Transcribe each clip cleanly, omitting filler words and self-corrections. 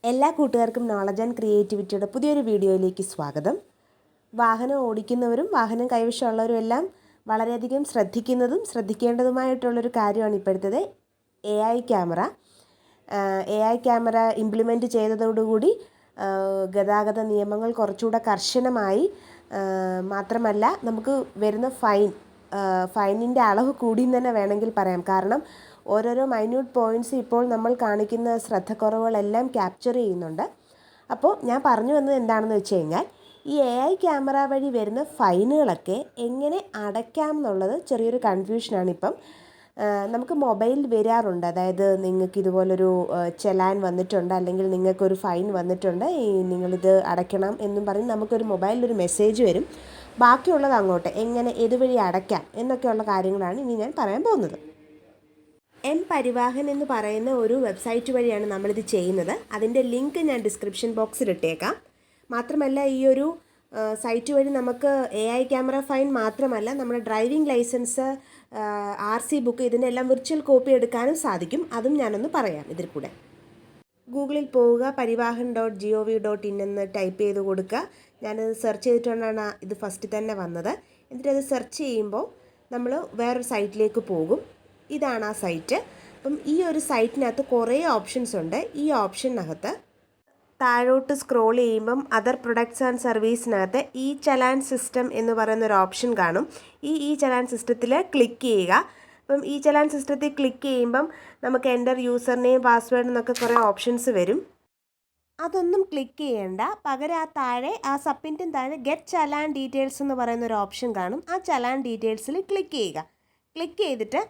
എല്ലാ കൂട്ടുകാർക്കും knowledge and ക്രിയേറ്റിവിറ്റിയുടെ പുതിയൊരു വീഡിയോയിലേക്ക് സ്വാഗതം. വാഹനം ഓടിക്കുന്നവരും വാഹനം കൈവശമുള്ളവരും എല്ലാം വളരെയധികം ശ്രദ്ധിക്കേണ്ടതുമായിട്ടുള്ളൊരു കാര്യമാണ് ഇപ്പോഴത്തേത് ക്യാമറ. ക്യാമറ ഇംപ്ലിമെൻറ്റ് ചെയ്തതോടുകൂടി ഗതാഗത നിയമങ്ങൾ കുറച്ചുകൂടെ കർശനമായി. മാത്രമല്ല നമുക്ക് വരുന്ന ഫൈനിൻ്റെ അളവ് കൂടിയെന്ന് തന്നെ വേണമെങ്കിൽ പറയാം. കാരണം ഓരോരോ മൈന്യൂട്ട് പോയിൻറ്റ്സ് ഇപ്പോൾ നമ്മൾ കാണിക്കുന്ന ശ്രദ്ധക്കുറവുകളെല്ലാം ക്യാപ്ചർ ചെയ്യുന്നുണ്ട്. അപ്പോൾ ഞാൻ പറഞ്ഞു വന്നത് എന്താണെന്ന് വെച്ച് കഴിഞ്ഞാൽ ഈ ക്യാമറ വഴി വരുന്ന ഫൈനുകളൊക്കെ എങ്ങനെ അടയ്ക്കാം എന്നുള്ളത് ചെറിയൊരു കൺഫ്യൂഷനാണിപ്പം. നമുക്ക് മൊബൈലിൽ വരാറുണ്ട്. അതായത് നിങ്ങൾക്ക് ഇതുപോലൊരു ചെലാൻ വന്നിട്ടുണ്ട്, അല്ലെങ്കിൽ നിങ്ങൾക്കൊരു ഫൈൻ വന്നിട്ടുണ്ട്, നിങ്ങളിത് അടയ്ക്കണം എന്നും പറഞ്ഞ് നമുക്കൊരു മൊബൈലിലൊരു മെസ്സേജ് വരും. ബാക്കിയുള്ളത് അങ്ങോട്ട് എങ്ങനെ ഏതുവഴി അടയ്ക്കാം എന്നൊക്കെയുള്ള കാര്യങ്ങളാണ് ഇനി ഞാൻ പറയാൻ പോകുന്നത്. എം പരിവാഹൻ എന്ന് പറയുന്ന ഒരു വെബ്സൈറ്റ് വഴിയാണ് നമ്മളിത് ചെയ്യുന്നത്. അതിൻ്റെ ലിങ്ക് ഞാൻ ഡിസ്ക്രിപ്ഷൻ ബോക്സിൽ ഇട്ടേക്കാം. മാത്രമല്ല ഈ ഒരു സൈറ്റ് വഴി നമുക്ക് ക്യാമറ ഫൈൻ മാത്രമല്ല നമ്മുടെ ഡ്രൈവിംഗ് ലൈസൻസ്, RC ബുക്ക്, ഇതിൻ്റെ എല്ലാം വിർച്വൽ കോപ്പി എടുക്കാനും സാധിക്കും. അതും ഞാനൊന്ന് പറയാം ഇതിൽ കൂടെ. ഗൂഗിളിൽ പോവുക, പരിവാഹൻ.gov.in എന്ന് ടൈപ്പ് ചെയ്ത് കൊടുക്കുക. ഞാനത് സെർച്ച് ചെയ്തിട്ടുകൊണ്ടാണ് ഇത് ഫസ്റ്റ് തന്നെ വന്നത്. എന്നിട്ടത് സെർച്ച് ചെയ്യുമ്പോൾ നമ്മൾ വേറൊരു സൈറ്റിലേക്ക് പോകും. ഇതാണ് ആ സൈറ്റ്. അപ്പം ഈ ഒരു സൈറ്റിനകത്ത് കുറേ ഓപ്ഷൻസ് ഉണ്ട്. ഈ ഓപ്ഷനകത്ത് താഴോട്ട് സ്ക്രോൾ ചെയ്യുമ്പം അതർ പ്രൊഡക്ട്സ് ആൻഡ് സർവീസിനകത്ത് ചലാൻ സിസ്റ്റം എന്ന് പറയുന്നൊരു ഓപ്ഷൻ കാണും. ചലാൻ സിസ്റ്റത്തിൽ ക്ലിക്ക് ചെയ്യുക. അപ്പം ചലാൻ സിസ്റ്റത്തിൽ ക്ലിക്ക് ചെയ്യുമ്പം നമുക്ക് എൻ്റർ യൂസർ നെയിം, പാസ്വേഡ് എന്നൊക്കെ കുറേ ഓപ്ഷൻസ് വരും. അതൊന്നും ക്ലിക്ക് ചെയ്യേണ്ട. പകരം ആ താഴെ ആ സബ്മിറ്റിന് താഴെ ഗെറ്റ് ചലാൻ ഡീറ്റെയിൽസ് എന്ന് പറയുന്നൊരു ഓപ്ഷൻ കാണും. ആ ചലാൻ ഡീറ്റെയിൽസിൽ ക്ലിക്ക് ചെയ്യുക. ക്ലിക്ക് ചെയ്തിട്ട്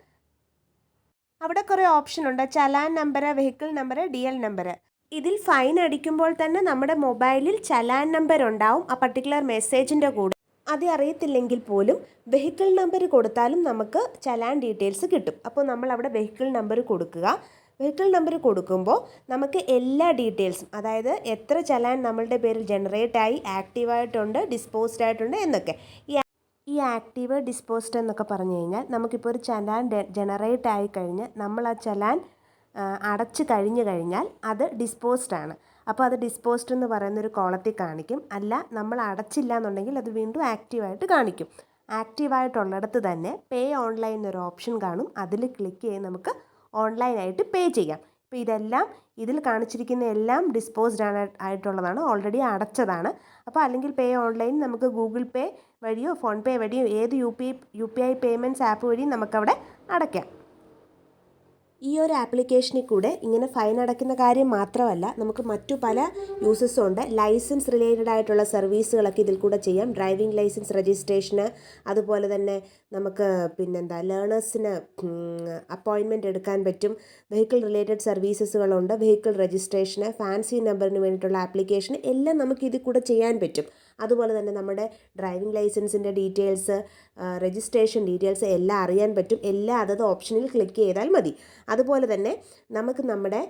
അവിടെ കുറേ ഓപ്ഷൻ ഉണ്ട്. Challan number, vehicle number, DL number. ഇതിൽ ഫൈൻ അടിക്കുമ്പോൾ തന്നെ നമ്മുടെ മൊബൈലിൽ ചലാൻ നമ്പർ ഉണ്ടാവും ആ പർട്ടിക്കുലർ മെസ്സേജിൻ്റെ കൂടെ. അത് അറിയത്തില്ലെങ്കിൽ പോലും വെഹിക്കിൾ നമ്പർ കൊടുത്താലും നമുക്ക് ചലാൻ ഡീറ്റെയിൽസ് കിട്ടും. അപ്പോൾ നമ്മൾ അവിടെ വെഹിക്കിൾ നമ്പർ കൊടുക്കുക. വെഹിക്കിൾ നമ്പർ കൊടുക്കുമ്പോൾ നമുക്ക് എല്ലാ ഡീറ്റെയിൽസും, അതായത് എത്ര ചലാൻ നമ്മളുടെ പേരിൽ ജനറേറ്റ് ആയി, ആക്റ്റീവായിട്ടുണ്ട്, ഡിസ്പോസ്ഡ് ആയിട്ടുണ്ട് എന്നൊക്കെ. ഈ ആക്റ്റീവ്, ഡിസ്പോസ്ഡ് എന്നൊക്കെ പറഞ്ഞു കഴിഞ്ഞാൽ നമുക്കിപ്പോൾ ഒരു ചലാൻ ജനറേറ്റ് ആയി കഴിഞ്ഞ് നമ്മൾ ആ ചലാൻ അടച്ചു കഴിഞ്ഞാൽ അത് ഡിസ്പോസ്ഡ് ആണ്. അപ്പോൾ അത് ഡിസ്പോസ്ഡ് എന്ന് പറയുന്നൊരു കോളത്തിൽ കാണിക്കും. അല്ല, നമ്മൾ അടച്ചില്ല എന്നുണ്ടെങ്കിൽ അത് വീണ്ടും ആക്റ്റീവായിട്ട് കാണിക്കും. ആക്റ്റീവായിട്ടുള്ളിടത്ത് തന്നെ പേ ഓൺലൈൻ എന്നൊരു ഓപ്ഷൻ കാണും. അതിൽ ക്ലിക്ക് ചെയ്ത് നമുക്ക് ഓൺലൈനായിട്ട് പേ ചെയ്യാം. ഇപ്പോൾ ഇതെല്ലാം ഇതിൽ കാണിച്ചിരിക്കുന്ന എല്ലാം ഡിസ്പോസ്ഡ് ആയിട്ടുള്ളതാണ്, ഓൾറെഡി അടച്ചതാണ്. അപ്പോൾ അല്ലെങ്കിൽ പേ ഓൺലൈൻ നമുക്ക് ഗൂഗിൾ പേ വഴിയോ ഫോൺ പേ വഴിയോ ഏത് UPI പേയ്മെൻറ്റ്സ് ആപ്പ് വഴിയും നമുക്കവിടെ അടയ്ക്കാം. ഈ ഒരു ആപ്ലിക്കേഷനിൽ കൂടെ ഇങ്ങനെ ഫൈൻ അടയ്ക്കുന്ന കാര്യം മാത്രമല്ല, നമുക്ക് മറ്റു പല യൂസസും ഉണ്ട്. ലൈസൻസ് റിലേറ്റഡ് ആയിട്ടുള്ള സർവീസുകളൊക്കെ ഇതിൽ കൂടെ ചെയ്യാം. ഡ്രൈവിംഗ് ലൈസൻസ് രജിസ്ട്രേഷന്, അതുപോലെ തന്നെ നമുക്ക് ലേണേഴ്സിന് അപ്പോയിൻമെൻറ്റ് എടുക്കാൻ പറ്റും. വെഹിക്കിൾ റിലേറ്റഡ് സർവീസസുകളുണ്ട്. വെഹിക്കിൾ രജിസ്ട്രേഷന്, ഫാൻസി നമ്പറിന് വേണ്ടിയിട്ടുള്ള ആപ്ലിക്കേഷൻ എല്ലാം നമുക്ക് ഇതിൽ കൂടെ ചെയ്യാൻ പറ്റും. അതുപോലെ തന്നെ നമ്മുടെ ഡ്രൈവിംഗ് ലൈസൻസിൻ്റെ ഡീറ്റെയിൽസ്, രജിസ്ട്രേഷൻ ഡീറ്റെയിൽസ് എല്ലാം അറിയാൻ പറ്റും. എല്ലാ അതത് ഓപ്ഷനിൽ ക്ലിക്ക് ചെയ്താൽ മതി. അതുപോലെ തന്നെ നമുക്ക് നമ്മുടെ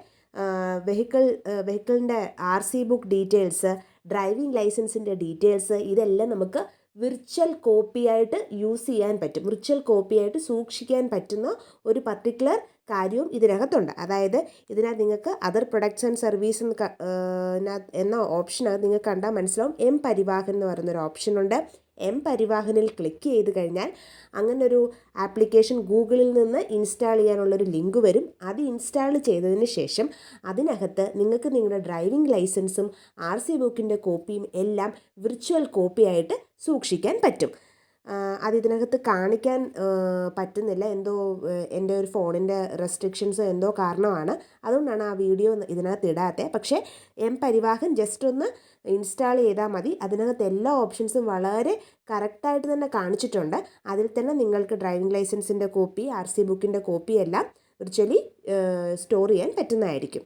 വെഹിക്കിളിൻ്റെ RC ബുക്ക് ഡീറ്റെയിൽസ്, ഡ്രൈവിംഗ് ലൈസൻസിൻ്റെ ഡീറ്റെയിൽസ് ഇതെല്ലാം നമുക്ക് വിർച്വൽ കോപ്പിയായിട്ട് യൂസ് ചെയ്യാൻ പറ്റും. വിർച്വൽ കോപ്പിയായിട്ട് സൂക്ഷിക്കാൻ പറ്റുന്ന ഒരു പർട്ടിക്കുലർ കാര്യവും ഇതിനകത്തുണ്ട്. അതായത് ഇതിനകത്ത് നിങ്ങൾക്ക് അതർ പ്രൊഡക്ട്സ് ആൻഡ് സർവീസ് എന്ന ഓപ്ഷനകത്ത് നിങ്ങൾക്ക് കണ്ടാൽ മനസ്സിലാവും എം പരിവാഹൻ എന്ന് പറയുന്നൊരു ഓപ്ഷനുണ്ട്. എം പരിവാഹനിൽ ക്ലിക്ക് ചെയ്ത് കഴിഞ്ഞാൽ അങ്ങനൊരു ആപ്ലിക്കേഷൻ ഗൂഗിളിൽ നിന്ന് ഇൻസ്റ്റാൾ ചെയ്യാനുള്ളൊരു ലിങ്ക് വരും. അത് ഇൻസ്റ്റാൾ ചെയ്തതിന് ശേഷം അതിനകത്ത് നിങ്ങൾക്ക് നിങ്ങളുടെ ഡ്രൈവിംഗ് ലൈസൻസും RC ബുക്കിൻ്റെ കോപ്പിയും എല്ലാം വിർച്വൽ കോപ്പിയായിട്ട് സൂക്ഷിക്കാൻ പറ്റും. അത് ഇതിനകത്ത് കാണിക്കാൻ പറ്റുന്നില്ല. എന്തോ എൻ്റെ ഒരു ഫോണിൻ്റെ റെസ്ട്രിക്ഷൻസ് എന്തോ കാരണമാണ്. അതുകൊണ്ടാണ് ആ വീഡിയോ ഇതിനകത്ത് ഇടാത്തത്. പക്ഷേ എം പരിവാഹൻ ജസ്റ്റ് ഒന്ന് ഇൻസ്റ്റാൾ ചെയ്താൽ മതി. അതിനകത്ത് എല്ലാ ഓപ്ഷൻസും വളരെ കറക്റ്റായിട്ട് തന്നെ കാണിച്ചിട്ടുണ്ട്. അതിൽ തന്നെ നിങ്ങൾക്ക് ഡ്രൈവിംഗ് ലൈസൻസിൻ്റെ കോപ്പി, RC ബുക്കിൻ്റെ കോപ്പി എല്ലാം വിർച്വലി സ്റ്റോർ ചെയ്യാൻ പറ്റുന്നതായിരിക്കും.